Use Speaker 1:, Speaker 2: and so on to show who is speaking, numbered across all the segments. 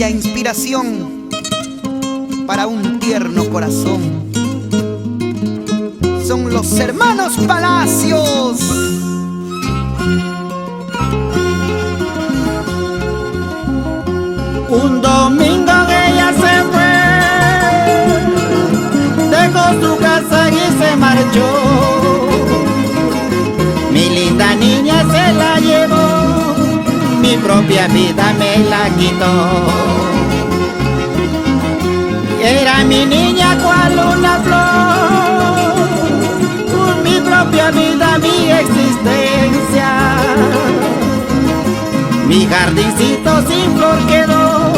Speaker 1: bella inspiración para un tierno corazón. Son los hermanos Palacios.
Speaker 2: Un domingo ella se fue, dejó su casa y se marchó. Mi linda niña se la llevó, mi propia vida me la quitó. Era mi niña cual una flor, mi propia vida, mi existencia. Mi jardincito sin flor quedó,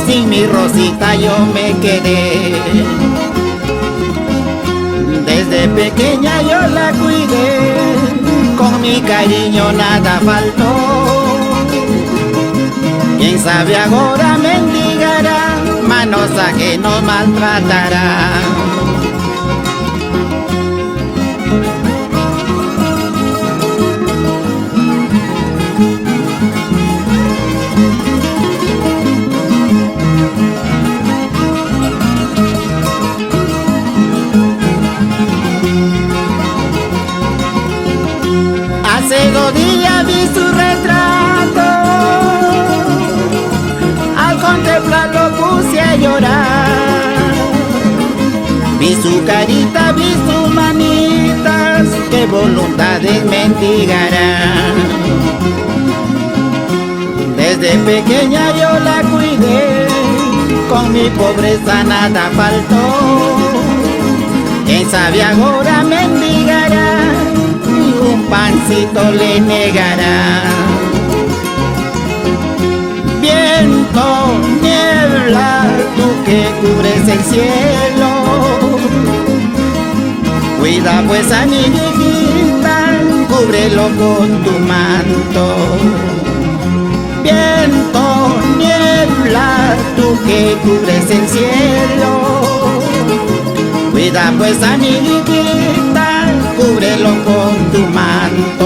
Speaker 2: sin mi rosita yo me quedé. Desde pequeña yo la cuidé, con mi cariño nada faltó. Quién sabe ahora mendigará, manos ajenos maltratará. Hace 2 días vi su retrato, al contemplarlo puse a llorar. Vi su carita, vi sus manitas, qué voluntades mendigarán. Desde pequeña yo la cuidé, con mi pobreza nada faltó. Quién sabe ahora mendigará, un pancito le negará. Viento, niebla, tú que cubres el cielo, cuida pues a mi hijita, cúbrelo con tu manto. Viento, niebla, tú que cubres el cielo, cuida pues a mi hijita, cúbrelo con tu manto.